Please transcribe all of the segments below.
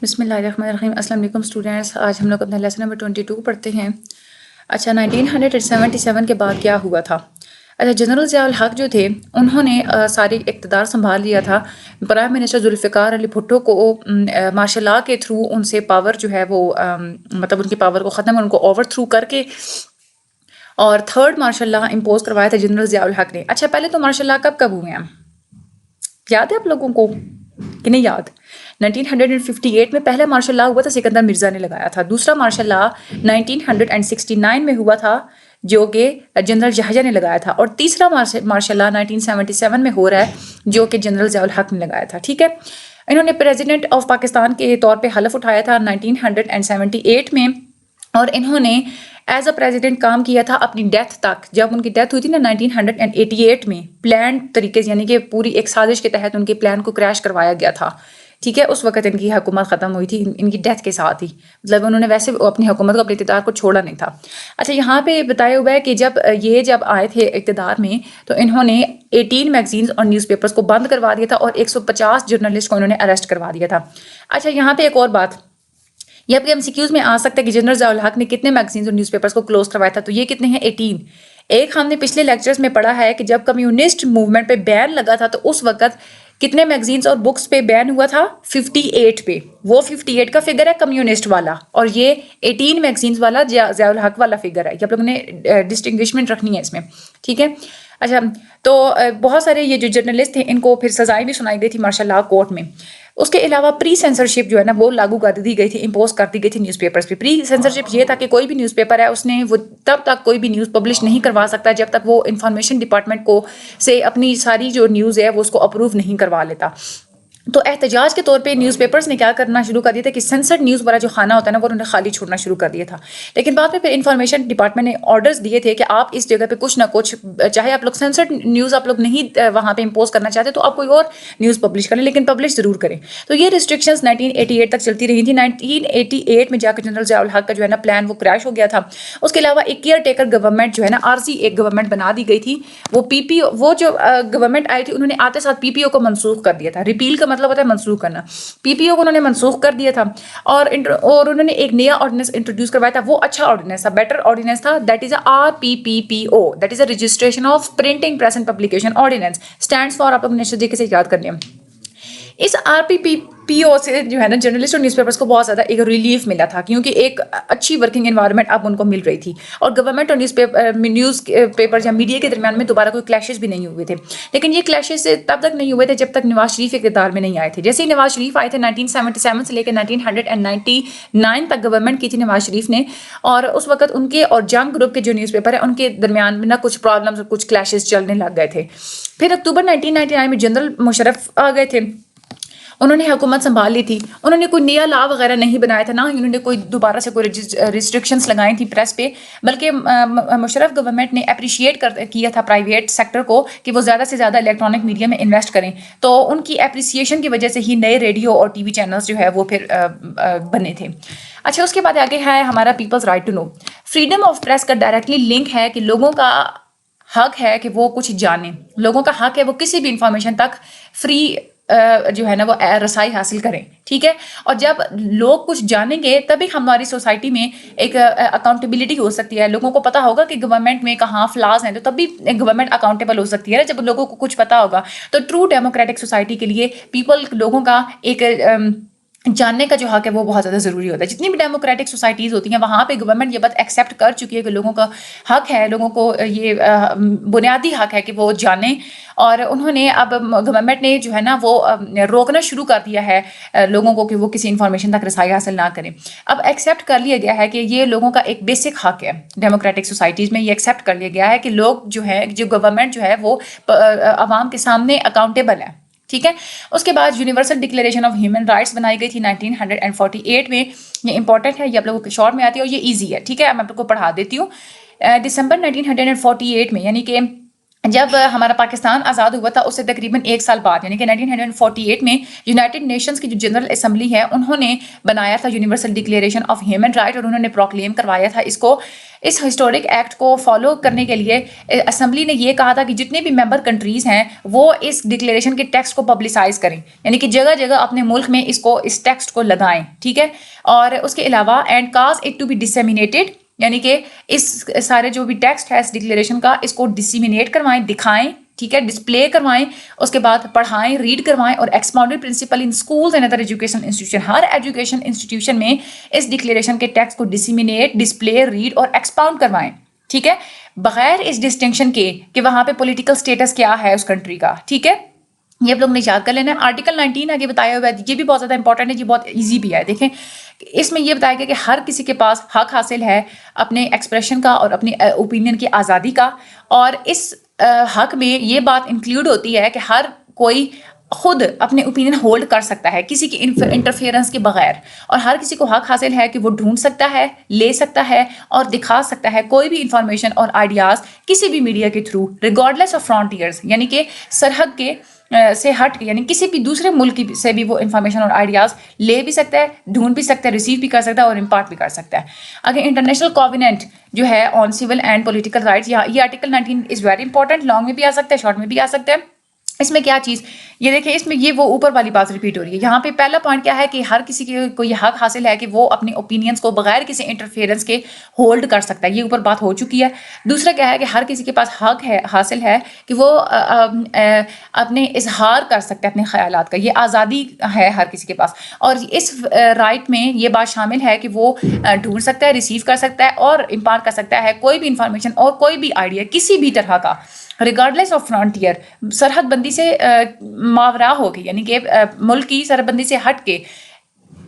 بسم اللہ الرحمن الرحیم۔ السلام علیکم اسٹوڈینٹس، آج ہم لوگ اپنا لیسن نمبر 22 پڑھتے ہیں۔ اچھا، 1977 کے بعد کیا ہوا تھا؟ اچھا، جنرل ضیاء الحق جو تھے انہوں نے ساری اقتدار سنبھال لیا تھا۔ پرائم منسٹر ذوالفقار علی بھٹو کو مارشل لاء کے تھرو ان سے پاور جو ہے وہ مطلب ان کی پاور کو ختم، ان کو اوور تھرو کر کے اور تھرڈ مارشل لاء امپوز کروایا تھا جنرل ضیاء الحق نے۔ اچھا، پہلے تو مارشل لاء کب ہوئے ہیں یاد ہے آپ لوگوں کو کہ نہیں یاد؟ 1958 میں پہلا مارشل لاء ہوا تھا، سکندر مرزا نے لگایا تھا۔ دوسرا مارشل لاء 1969 میں ہوا تھا جو کہ جنرل جہاجہ نے لگایا تھا، اور تیسرا مارشل لاء 1977 میں ہو رہا ہے جو کہ جنرل ضیاء الحق نے لگایا تھا۔ ٹھیک ہے، انہوں نے پریزیڈنٹ آف پاکستان کے طور پہ حلف اٹھایا تھا 1978 میں، اور انہوں نے ایز اے پریزیڈنٹ کام کیا تھا اپنی ڈیتھ تک۔ جب ان کی ڈیتھ ہوئی تھی نا 1988 میں، پلان طریقے سے یعنی کہ پوری ایک سازش کے تحت ان کے پلان کو کریش کروایا گیا تھا۔ ٹھیک ہے، اس وقت ان کی حکومت ختم ہوئی تھی، ان کی ڈیتھ کے ساتھ ہی، مطلب انہوں نے ویسے اپنی حکومت کو، اپنے اقتدار کو چھوڑا نہیں تھا۔ اچھا، یہاں پہ بتایا ہوا ہے کہ جب آئے تھے اقتدار میں تو انہوں نے 18 میگزینز اور نیوز پیپرز کو بند کروا دیا تھا، اور 150 جرنلسٹ کو انہوں نے اریسٹ کروا دیا تھا۔ اچھا، یہاں پہ ایک اور بات یہ آپ کے MCQs میں آ سکتا ہے کہ جنرل ضیاء الحق نے کتنے میگزینز اور نیوز پیپرز کو کلوز کروایا تھا، تو یہ کتنے ہیں؟ 18۔ ایک ہم نے پچھلے لیکچرز میں پڑھا ہے کہ جب کمیونسٹ موومنٹ پہ بین لگا تھا تو اس وقت کتنے میگزینز اور بکس پہ بین ہوا تھا؟ 58 پہ۔ وہ 58 کا فگر ہے کمیونسٹ والا، اور یہ 18 میگزینز والا ضیاء الحق والا فگر ہے۔ یہ آپ لوگوں نے ڈسٹنگوشمنٹ رکھنی ہے اس میں، ٹھیک ہے۔ اچھا، تو بہت سارے یہ جو جرنلسٹ تھے ان کو پھر سزائیں بھی سنائی گئی تھی مارشل لاء کورٹ میں۔ اس کے علاوہ پری سینسرشپ جو ہے نا وہ لاگو کر دی گئی تھی، امپوز کر دی گئی تھی نیوز پیپرز پہ۔ پری سینسرشپ یہ تھا کہ کوئی بھی نیوز پیپر ہے اس نے وہ تب تک کوئی بھی نیوز پبلش نہیں کروا سکتا جب تک وہ انفارمیشن ڈپارٹمنٹ کو سے اپنی ساری جو نیوز ہے وہ اس کو اپروو نہیں کروا لیتا۔ تو احتجاج کے طور پہ نیوز پیپرز نے کیا کرنا شروع کر دیا تھا کہ سینسرڈ نیوز والا جو خانہ ہوتا ہے نا وہ انہوں نے خالی چھوڑنا شروع کر دیا تھا۔ لیکن بعد میں پھر انفارمیشن ڈپارٹمنٹ نے آرڈرز دیے تھے کہ آپ اس جگہ پہ کچھ نہ کچھ، چاہے آپ لوگ سینسرڈ نیوز آپ لوگ نہیں وہاں پہ امپوز کرنا چاہتے تو آپ کوئی اور نیوز پبلش کریں، لیکن پبلش ضرور کریں۔ تو یہ ریسٹرکشنز 1988 تک چلتی رہی تھی۔ 1988 میں جا کے جنرل ضیاء الحق کا جو ہے نا پلان وہ کریش ہو گیا تھا۔ اس کے علاوہ ایک کیئر ٹیکر گورنمنٹ جو ہے نا عارضی ایک گورنمنٹ بنا دی گئی تھی، وہ PPO، وہ جو گورنمنٹ آئی تھی انہوں نے آتے ساتھ PPO کو منسوخ کر دیا تھا۔ ریپیل کا مطلب ہوتا ہے منسوخ کرنا۔ PPO کو انہوں نے منسوخ کر دیا تھا، اور انہوں نے ایک نیا آرڈیننس انٹروڈیوس کروایا تھا۔ وہ اچھا آرڈیننس تھا، بیٹر آرڈیننس تھا، that is a RPPPO، that is a registration of printing press and publication ordinance, stands for, آپ لوگ نے طریقے سے یاد کرنے ہیں۔ اس RPPPO سے جو ہے نا جرنلسٹ اور نیوز پیپرز کو بہت زیادہ ایک ریلیف ملا تھا، کیونکہ ایک اچھی ورکنگ انوائرمنٹ اب ان کو مل رہی تھی، اور گورنمنٹ اور نیوز پیپر یا میڈیا کے درمیان میں دوبارہ کوئی کلیشز بھی نہیں ہوئے تھے۔ لیکن یہ کلیشز تب تک نہیں ہوئے تھے جب تک نواز شریف اقتدار میں نہیں آئے تھے۔ جیسے ہی نواز شریف آئے تھے 1977 سے لے کے 1999 تک گورنمنٹ کی تھی نواز شریف نے، اور اس وقت ان کے اور جنگ گروپ کے جو نیوز پیپر ہیں ان کے درمیان میں نہ کچھ پرابلمز اور کچھ کلیشز چلنے لگ گئے تھے۔ پھر اکتوبر 1999 میں جنرل مشرف آ گئے تھے، انہوں نے حکومت سنبھال لی تھی۔ انہوں نے کوئی نیا لا وغیرہ نہیں بنایا تھا، نہ ہی انہوں نے کوئی دوبارہ سے کوئی ریسٹرکشنز لگائی تھی پریس پہ، بلکہ مشرف گورنمنٹ نے اپریشیٹ کیا تھا پرائیویٹ سیکٹر کو کہ وہ زیادہ سے زیادہ الیکٹرانک میڈیا میں انویسٹ کریں۔ تو ان کی اپریسیشن کی وجہ سے ہی نئے ریڈیو اور TV چینلز جو ہے وہ پھر بنے تھے۔ اچھا، اس کے بعد آگے ہے ہمارا people's right to know. Freedom of press کا ڈائریکٹلی لنک ہے کہ لوگوں کا حق ہے کہ وہ کچھ جانیں، لوگوں کا حق ہے وہ کسی بھی انفارمیشن تک فری جو ہے نا وہ رسائی حاصل کریں، ٹھیک ہے۔ اور جب لوگ کچھ جانیں گے تبھی ہماری سوسائٹی میں ایک اکاؤنٹیبلٹی ہو سکتی ہے، لوگوں کو پتہ ہوگا کہ گورنمنٹ میں کہاں فلاز ہیں، تو تب بھی گورنمنٹ اکاؤنٹیبل ہو سکتی ہے جب لوگوں کو کچھ پتہ ہوگا۔ تو ٹرو ڈیموکریٹک سوسائٹی کے لیے لوگوں کا ایک جاننے کا جو حق ہے وہ بہت زیادہ ضروری ہوتا ہے۔ جتنی بھی ڈیموکریٹک سوسائٹیز ہوتی ہیں وہاں پہ گورنمنٹ یہ بات ایکسیپٹ کر چکی ہے کہ لوگوں کا حق ہے، لوگوں کو یہ بنیادی حق ہے کہ وہ جانیں، اور انہوں نے اب گورنمنٹ نے جو ہے نا وہ روکنا شروع کر دیا ہے لوگوں کو کہ وہ کسی انفارمیشن تک رسائی حاصل نہ کریں۔ اب ایکسیپٹ کر لیا گیا ہے کہ یہ لوگوں کا ایک بیسک حق ہے، ڈیموکریٹک سوسائٹیز میں یہ ایکسیپٹ کر لیا گیا ہے کہ لوگ جو ہے، جو گورنمنٹ جو ہے وہ عوام کے سامنے اکاؤنٹیبل ہے، ٹھیک ہے۔ اس کے بعد universal declaration of human rights بنائی گئی تھی 1948 میں۔ یہ امپورٹنٹ ہے، یہ آپ لوگوں کے شارٹ میں آتی ہے اور یہ ایزی ہے، ٹھیک ہے، میں آپ لوگوں کو پڑھا دیتی ہوں۔ دسمبر 1948 میں، یعنی کہ جب ہمارا پاکستان آزاد ہوا تھا اس سے تقریباً 1 سال بعد یعنی کہ 1948 میں یونائٹڈ نیشنز کی جو جنرل اسمبلی ہے انہوں نے بنایا تھا universal declaration of human right, اور انہوں نے پروکلیم کروایا تھا اس ہسٹورک ایکٹ کو فالو کرنے کے لیے اسمبلی نے یہ کہا تھا کہ جتنے بھی ممبر کنٹریز ہیں وہ اس ڈکلیریشن کے ٹیکسٹ کو پبلسائز کریں، یعنی کہ جگہ جگہ اپنے ملک میں اس ٹیکسٹ کو لگائیں، ٹھیک ہے. اور اس کے علاوہ and cause it to be disseminated, یعنی کہ اس سارے جو بھی ٹیکسٹ ہے اس ڈکلیریشن کا اس کو ڈسیمینیٹ کروائیں، دکھائیں، ٹھیک ہے، ڈسپلے کروائیں، اس کے بعد پڑھائیں، ریڈ کروائیں، اور expounded principle in schools and other education institution, ہر ایجوکیشن انسٹیٹیوشن میں اس ڈکلیریشن کے ٹیکسٹ کو ڈسیمینیٹ، ڈسپلے، ریڈ اور ایکسپاؤنڈ کروائیں، ٹھیک ہے، بغیر اس ڈسٹنکشن کے کہ وہاں پہ پولیٹیکل اسٹیٹس کیا ہے اس کنٹری کا، ٹھیک ہے. یہ آپ لوگ نے یاد کر لینا ہے. آرٹیکل 19 آگے بتایا ہوا ہے، یہ بھی بہت زیادہ انپورٹنٹ ہے، یہ بہت ایزی بھی ہے. دیکھیں اس میں یہ بتایا گیا کہ ہر کسی کے پاس حق حاصل ہے اپنے ایکسپریشن کا اور اپنی اوپینین کی آزادی کا، اور اس حق میں یہ بات انکلوڈ ہوتی ہے کہ ہر کوئی خود اپنے اوپینین ہولڈ کر سکتا ہے کسی کی انٹرفیئرنس کے بغیر، اور ہر کسی کو حق حاصل ہے کہ وہ ڈھونڈ سکتا ہے، لے سکتا ہے اور دکھا سکتا ہے کوئی بھی انفارمیشن اور آئیڈیاز کسی بھی میڈیا کے تھرو، ریگارڈلیس آف فرانٹیئرز، یعنی کہ سرحد کے سے ہٹ کے، یعنی کسی بھی دوسرے ملک سے بھی وہ انفارمیشن اور آئیڈیاز لے بھی سکتا ہے، ڈھونڈ بھی سکتا ہے، ریسیو بھی کر سکتا ہے اور امپارٹ بھی کر سکتا ہے. اگر انٹرنیشنل کووننٹ جو ہے on civil and political rights, یہ article 19 is very important, long میں بھی آ سکتا ہے، شارٹ میں بھی آ سکتا ہے. اس میں کیا چیز یہ دیکھیں، اس میں یہ وہ اوپر والی بات ریپیٹ ہو رہی ہے. یہاں پہ پہلا پوائنٹ کیا ہے کہ ہر کسی کو یہ حق حاصل ہے کہ وہ اپنے اوپینینس کو بغیر کسی انٹرفیئرنس کے ہولڈ کر سکتا ہے، یہ اوپر بات ہو چکی ہے. دوسرا کیا ہے کہ ہر کسی کے پاس حق ہے حاصل ہے کہ وہ اپنے اظہار کر سکتا ہے اپنے خیالات کا، یہ آزادی ہے ہر کسی کے پاس. اور اس رائٹ میں یہ بات شامل ہے کہ وہ ڈھونڈ سکتا ہے، ریسیو کر سکتا ہے اور امپارٹ کر سکتا ہے کوئی بھی انفارمیشن اور کوئی بھی آئیڈیا کسی بھی طرح کا، ریگارڈلیس آف فرانٹیئر، سرحد بندی سے ماورا ہو کے، یعنی کہ ملک کی سرحد بندی سے ہٹ کے،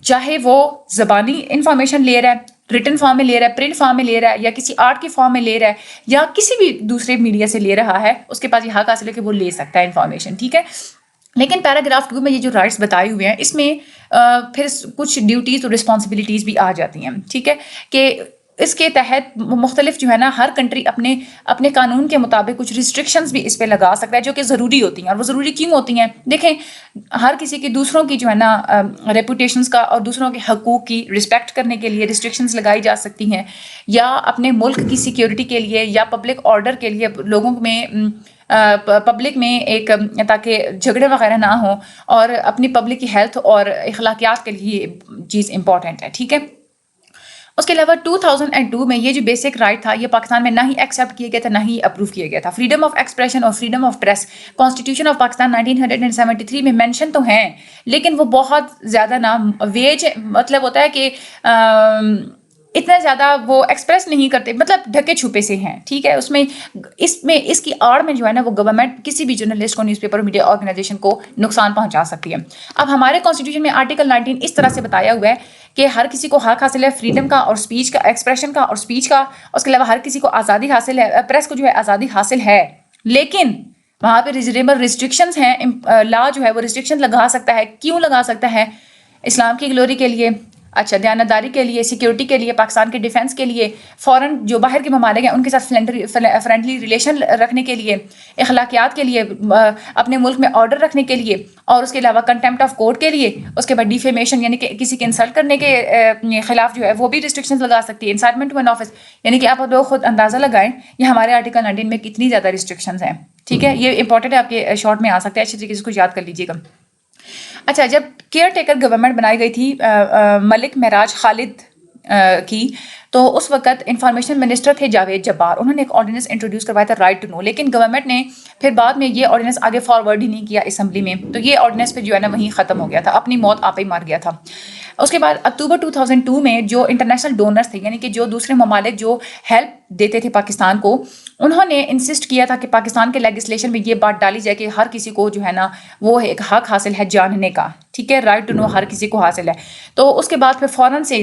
چاہے وہ زبانی انفارمیشن لے رہا ہے، ریٹن فارم میں لے رہا ہے، پرنٹ فارم میں لے رہا ہے، یا کسی آرٹ کے فارم میں لے رہا ہے، یا کسی بھی دوسرے میڈیا سے لے رہا ہے، اس کے پاس یہ حق حاصل ہے کہ وہ لے سکتا ہے انفارمیشن، ٹھیک ہے. لیکن پیراگراف 2 میں یہ جو رائٹس بتائے ہوئے ہیں اس میں پھر کچھ ڈیوٹیز اور رسپانسبلٹیز بھی آ جاتی ہیں، ٹھیک ہے، کہ اس کے تحت مختلف جو ہے نا ہر کنٹری اپنے قانون کے مطابق کچھ ریسٹرکشنز بھی اس پہ لگا سکتا ہے جو کہ ضروری ہوتی ہیں. اور وہ ضروری کیوں ہوتی ہیں؟ دیکھیں ہر کسی کی دوسروں کی جو ہے نا ریپوٹیشنز کا اور دوسروں کے حقوق کی رسپیکٹ کرنے کے لیے ریسٹرکشنز لگائی جا سکتی ہیں، یا اپنے ملک کی سیکیورٹی کے لیے یا پبلک آرڈر کے لیے، لوگوں میں پبلک میں ایک تاکہ جھگڑے وغیرہ نہ ہوں، اور اپنی پبلک کی ہیلتھ اور اخلاقیات کے لیے چیز امپورٹنٹ ہے، ٹھیک ہے. اس کے علاوہ 2002 میں یہ جو بیسک رائٹ تھا یہ پاکستان میں نہ ہی ایکسیپٹ کیا گیا تھا نہ ہی اپروو کیا گیا تھا. فریڈم آف ایکسپریشن اور freedom of press constitution of Pakistan 1973 میں مینشن تو ہیں، لیکن وہ بہت زیادہ نا ویج، مطلب ہوتا ہے کہ اتنا زیادہ وہ ایکسپریس نہیں کرتے، مطلب ڈھکے چھپے سے ہیں، ٹھیک ہے. اس کی آڑ میں جو ہے نا وہ گورنمنٹ کسی بھی جرنلسٹ کو، نیوز پیپر، میڈیا آرگنائزیشن کو نقصان پہنچا سکتی ہے. اب ہمارے کانسٹیٹیوشن میں آرٹیکل 19 اس طرح سے بتایا ہوا ہے کہ ہر کسی کو حق حاصل ہے فریڈم کا اور اسپیچ کا، ایکسپریشن کا اور اسپیچ کا. اس کے علاوہ ہر کسی کو آزادی حاصل ہے، پریس کو جو ہے آزادی حاصل ہے، لیکن وہاں پہ ریزنیبل ریسٹرکشنز ہیں. لا جو ہے وہ ریسٹرکشن لگا سکتا ہے. کیوں لگا سکتا ہے؟ اسلام کی گلوری کے لیے، اچھا دیانتداری کے لیے، سیکیورٹی کے لیے، پاکستان کے ڈیفینس کے لیے، فورن جو باہر کے ممالک ہیں ان کے ساتھ فرینڈلی ریلیشن رکھنے کے لیے، اخلاقیات کے لیے، اپنے ملک میں آرڈر رکھنے کے لیے، اور اس کے علاوہ کنٹمپٹ آف کورٹ کے لیے. اس کے بعد ڈیفیمیشن یعنی کہ کسی کے انسلٹ کرنے کے خلاف جو ہے وہ بھی ریسٹرکشنز لگا سکتی ہے. انسائٹمنٹ ٹو این آفس، یعنی کہ آپ لوگ خود اندازہ لگائیں یہ ہمارے آرٹیکل 19 میں کتنی زیادہ ریسٹرکشنز ہیں، ٹھیک ہے. یہ امپورٹنٹ ہے، آپ کے شارٹ میں آ سکتا ہے، اچھی طریقے سے اس کو یاد کر لیجیے گا. اچھا، جب کیئر ٹیکر گورنمنٹ بنائی گئی تھی ملک معراج خالد کی، تو اس وقت انفارمیشن منسٹر تھے جاوید جبار. انہوں نے ایک آرڈیننس انٹروڈیوس کروایا تھا، رائٹ ٹو نو، لیکن گورنمنٹ نے پھر بعد میں یہ آرڈیننس آگے فارورڈ ہی نہیں کیا اسمبلی میں، تو یہ آرڈیننس پھر جو ہے نا وہیں ختم ہو گیا تھا، اپنی موت آپ ہی مار گیا تھا. اس کے بعد اکتوبر 2002 میں جو انٹرنیشنل ڈونرز تھے، یعنی کہ جو دوسرے ممالک جو ہیلپ دیتے تھے پاکستان کو، انہوں نے انسسٹ کیا تھا کہ پاکستان کے لیجسلیشن میں یہ بات ڈالی جائے کہ ہر کسی کو جو ہے نا وہ ایک حق حاصل ہے جاننے کا، ٹھیک ہے، رائٹ ٹو نو ہر کسی کو حاصل ہے. تو اس کے بعد پھر فوراً سے